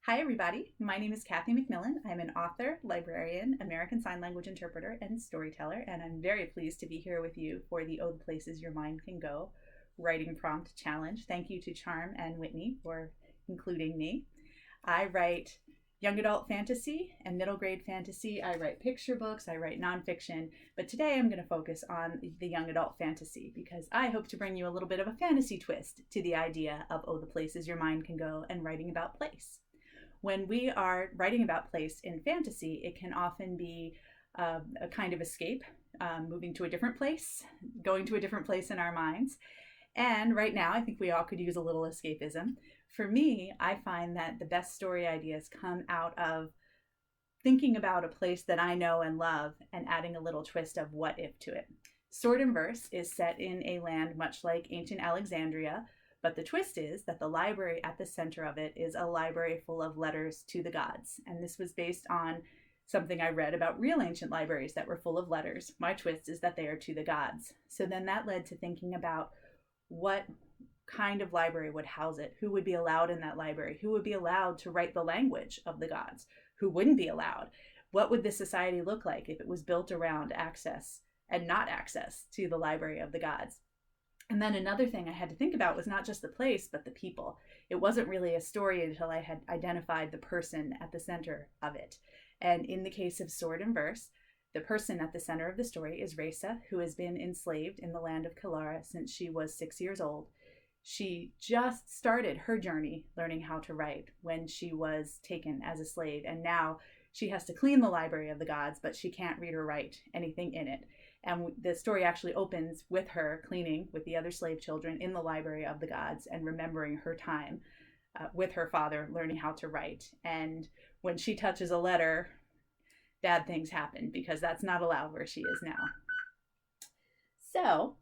Hi, everybody. My name is Kathy MacMillan. I'm an author, librarian, American Sign Language interpreter, and storyteller, and I'm very pleased to be here with you for the Oh, the Places Your Mind Can Go Writing Prompt Challenge. Thank you to Charm and Whitney for including me. I write young adult fantasy and middle grade fantasy. I write picture books, I write nonfiction, but today I'm going to focus on the young adult fantasy because I hope to bring you a little bit of a fantasy twist to the idea of Oh, the Places Your Mind Can Go and writing about place. When we are writing about place in fantasy, it can often be a kind of escape, moving to a different place, going to a different place in our minds. And right now, I think we all could use a little escapism. For me, I find that the best story ideas come out of thinking about a place that I know and love and adding a little twist of what if to it. Sword and Verse is set in a land much like ancient Alexandria, but the twist is that the library at the center of it is a library full of letters to the gods. And this was based on something I read about real ancient libraries that were full of letters. My twist is that they are to the gods. So then that led to thinking about what kind of library would house it, who would be allowed in that library, who would be allowed to write the language of the gods, who wouldn't be allowed. What would this society look like if it was built around access and not access to the library of the gods? And then another thing I had to think about was not just the place, but the people. It wasn't really a story until I had identified the person at the center of it. And in the case of Sword and Verse, the person at the center of the story is Resa, who has been enslaved in the land of Kalara since she was 6 years old. She just started her journey learning how to write when she was taken as a slave, and now she has to clean the library of the gods, but she can't read or write anything in it. And the story actually opens with her cleaning with the other slave children in the library of the gods and remembering her time with her father learning how to write. And when she touches a letter, bad things happen because that's not allowed where she is now. So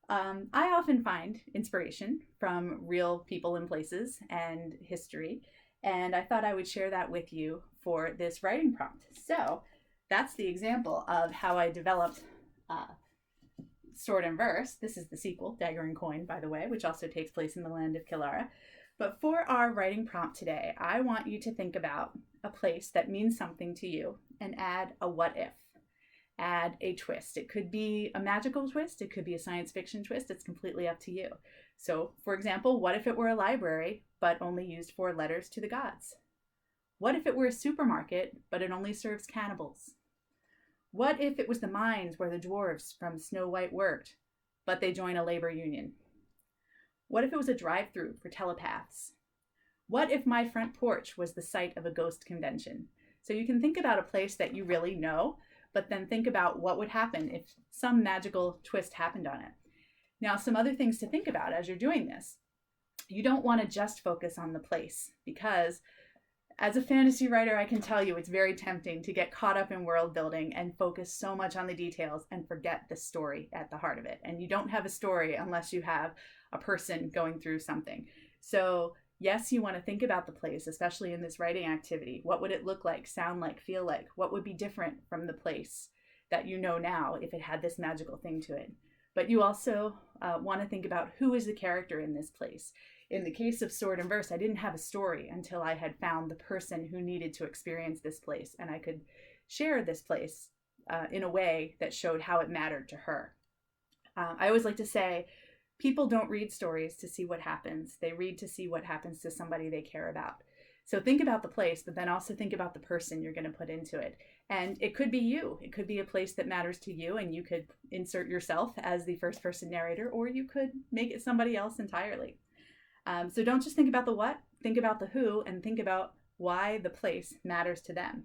I often find inspiration from real people and places and history. And I thought I would share that with you for this writing prompt. So that's the example of how I developed Sword and Verse. This is the sequel, Dagger and Coin, by the way, which also takes place in the land of Kilara. But for our writing prompt today, I want you to think about a place that means something to you and add a what if. Add a twist. It could be a magical twist. It could be a science fiction twist. It's completely up to you. So, for example, what if it were a library, but only used for letters to the gods? What if it were a supermarket, but it only serves cannibals? What if it was the mines where the dwarves from Snow White worked, but they join a labor union? What if it was a drive-through for telepaths? What if my front porch was the site of a ghost convention? So you can think about a place that you really know, but then think about what would happen if some magical twist happened on it. Now, some other things to think about as you're doing this. You don't want to just focus on the place because as a fantasy writer, I can tell you it's very tempting to get caught up in world building and focus so much on the details and forget the story at the heart of it. And you don't have a story unless you have a person going through something. So yes, you want to think about the place, especially in this writing activity. What would it look like, sound like, feel like? What would be different from the place that you know now if it had this magical thing to it? But you also want to think about who is the character in this place. In the case of Sword and Verse, I didn't have a story until I had found the person who needed to experience this place, and I could share this place in a way that showed how it mattered to her. I always like to say, people don't read stories to see what happens. They read to see what happens to somebody they care about. So think about the place, but then also think about the person you're going to put into it. And it could be you. It could be a place that matters to you, and you could insert yourself as the first person narrator, or you could make it somebody else entirely. So don't just think about the what, think about the who, and think about why the place matters to them.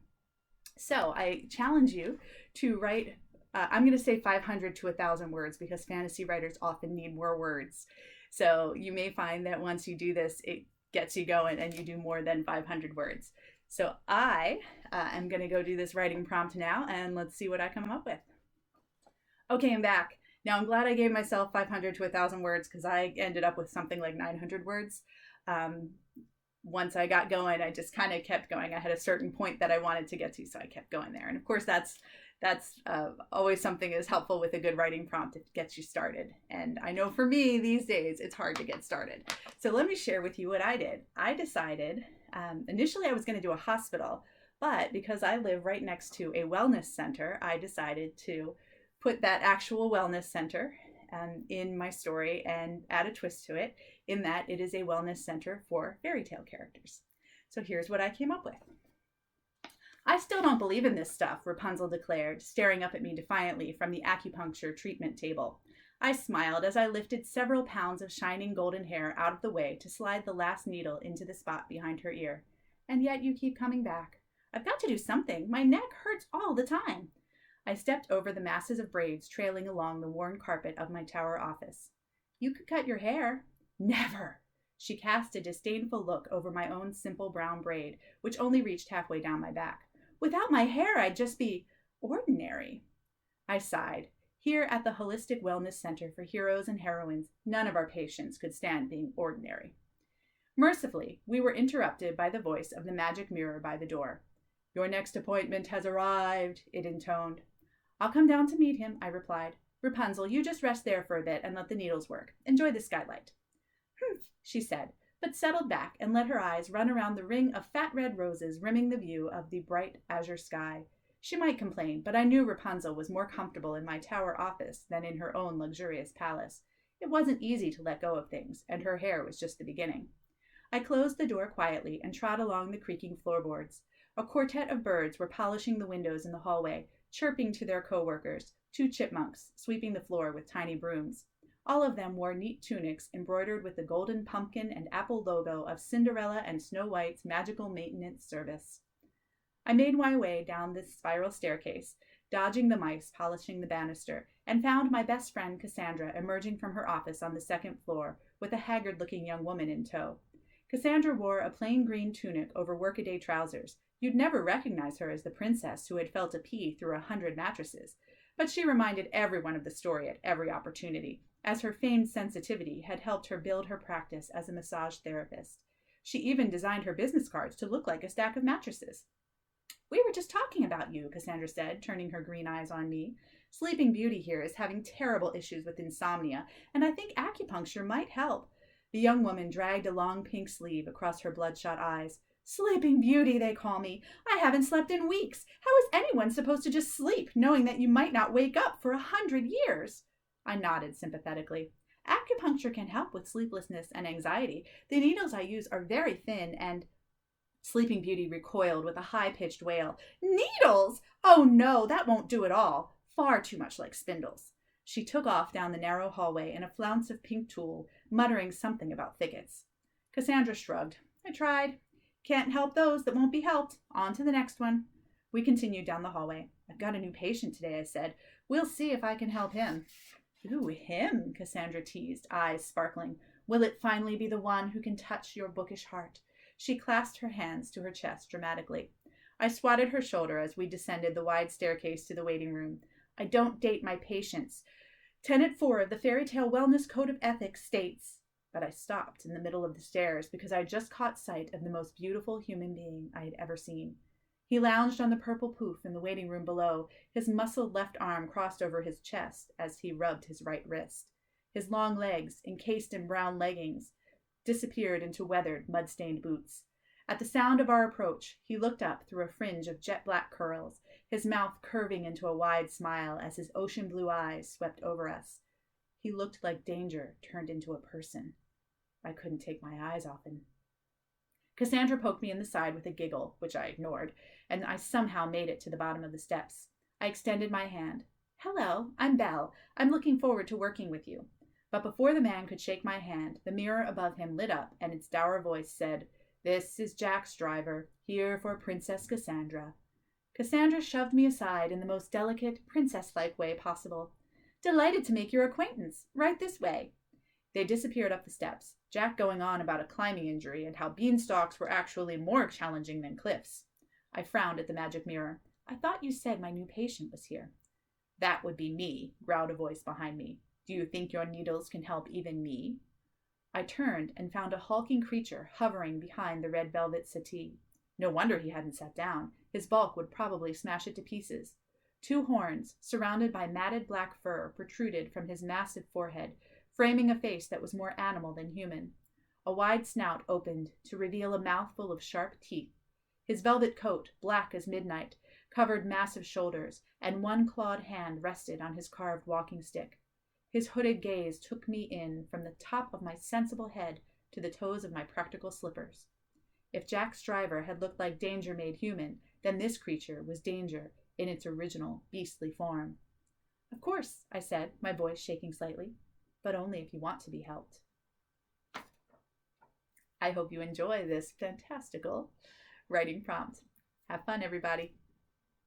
So I challenge you to write, I'm going to say 500 to 1,000 words because fantasy writers often need more words. So you may find that once you do this, it gets you going and you do more than 500 words. So I am going to go do this writing prompt now, and let's see what I come up with. Okay, I'm back. Now, I'm glad I gave myself 500 to 1,000 words because I ended up with something like 900 words. Once I got going, I just kind of kept going. I had a certain point that I wanted to get to, so I kept going there. And of course, that's always something is helpful with a good writing prompt. It gets you started. And I know for me these days, it's hard to get started. So let me share with you what I did. I decided Initially, I was going to do a hospital, but because I live right next to a wellness center, I decided to put that actual wellness center in my story and add a twist to it, in that it is a wellness center for fairy tale characters. So here's what I came up with. I still don't believe in this stuff, Rapunzel declared, staring up at me defiantly from the acupuncture treatment table. I smiled as I lifted several pounds of shining golden hair out of the way to slide the last needle into the spot behind her ear. And yet you keep coming back. I've got to do something. My neck hurts all the time. I stepped over the masses of braids trailing along the worn carpet of my tower office. You could cut your hair. Never. She cast a disdainful look over my own simple brown braid, which only reached halfway down my back. Without my hair, I'd just be ordinary. I sighed. Here at the Holistic Wellness Center for Heroes and Heroines, none of our patients could stand being ordinary. Mercifully, we were interrupted by the voice of the magic mirror by the door. Your next appointment has arrived, it intoned. I'll come down to meet him, I replied. Rapunzel, you just rest there for a bit and let the needles work. Enjoy the skylight. Humph, she said, but settled back and let her eyes run around the ring of fat red roses rimming the view of the bright azure sky. She might complain, but I knew Rapunzel was more comfortable in my tower office than in her own luxurious palace. It wasn't easy to let go of things, and her hair was just the beginning. I closed the door quietly and trod along the creaking floorboards. A quartet of birds were polishing the windows in the hallway, chirping to their co-workers, 2 chipmunks sweeping the floor with tiny brooms. All of them wore neat tunics embroidered with the golden pumpkin and apple logo of Cinderella and Snow White's magical maintenance service. I made my way down this spiral staircase, dodging the mice polishing the banister, and found my best friend Cassandra emerging from her office on the 2nd floor with a haggard-looking young woman in tow. Cassandra wore a plain green tunic over workaday trousers. You'd never recognize her as the princess who had felt a pea through 100 mattresses, but she reminded everyone of the story at every opportunity, as her famed sensitivity had helped her build her practice as a massage therapist. She even designed her business cards to look like a stack of mattresses. We were just talking about you, Cassandra said, turning her green eyes on me. Sleeping Beauty here is having terrible issues with insomnia, and I think acupuncture might help. The young woman dragged a long pink sleeve across her bloodshot eyes. Sleeping Beauty, they call me. I haven't slept in weeks. How is anyone supposed to just sleep, knowing that you might not wake up for 100 years? I nodded sympathetically. Acupuncture can help with sleeplessness and anxiety. The needles I use are very thin and... Sleeping Beauty recoiled with a high-pitched wail. Needles! Oh no, that won't do at all. Far too much like spindles. She took off down the narrow hallway in a flounce of pink tulle, muttering something about thickets. Cassandra shrugged. I tried. Can't help those that won't be helped. On to the next one. We continued down the hallway. I've got a new patient today, I said. We'll see if I can help him. Ooh, him, Cassandra teased, eyes sparkling. Will it finally be the one who can touch your bookish heart? She clasped her hands to her chest dramatically. I swatted her shoulder as we descended the wide staircase to the waiting room. I don't date my patients. Tenet 4 of the Fairy Tale Wellness Code of Ethics states... But I stopped in the middle of the stairs because I had just caught sight of the most beautiful human being I had ever seen. He lounged on the purple poof in the waiting room below, his muscled left arm crossed over his chest as he rubbed his right wrist. His long legs, encased in brown leggings, disappeared into weathered, mud-stained boots. At the sound of our approach, he looked up through a fringe of jet-black curls, his mouth curving into a wide smile as his ocean-blue eyes swept over us. He looked like danger turned into a person. I couldn't take my eyes off him. Cassandra poked me in the side with a giggle, which I ignored, and I somehow made it to the bottom of the steps. I extended my hand. Hello, I'm Belle. I'm looking forward to working with you. But before the man could shake my hand, the mirror above him lit up, and its dour voice said, This is Jack's driver, here for Princess Cassandra. Cassandra shoved me aside in the most delicate, princess-like way possible. Delighted to make your acquaintance. Right this way. They disappeared up the steps, Jack going on about a climbing injury and how beanstalks were actually more challenging than cliffs. I frowned at the magic mirror. I thought you said my new patient was here. That would be me, growled a voice behind me. Do you think your needles can help even me? I turned and found a hulking creature hovering behind the red velvet settee. No wonder he hadn't sat down. His bulk would probably smash it to pieces. 2 horns, surrounded by matted black fur, protruded from his massive forehead, framing a face that was more animal than human. A wide snout opened to reveal a mouthful of sharp teeth. His velvet coat, black as midnight, covered massive shoulders, and one clawed hand rested on his carved walking stick. His hooded gaze took me in from the top of my sensible head to the toes of my practical slippers. If Jack's driver had looked like danger made human, then this creature was danger in its original beastly form. Of course, I said, my voice shaking slightly, but only if you want to be helped. I hope you enjoy this fantastical writing prompt. Have fun, everybody.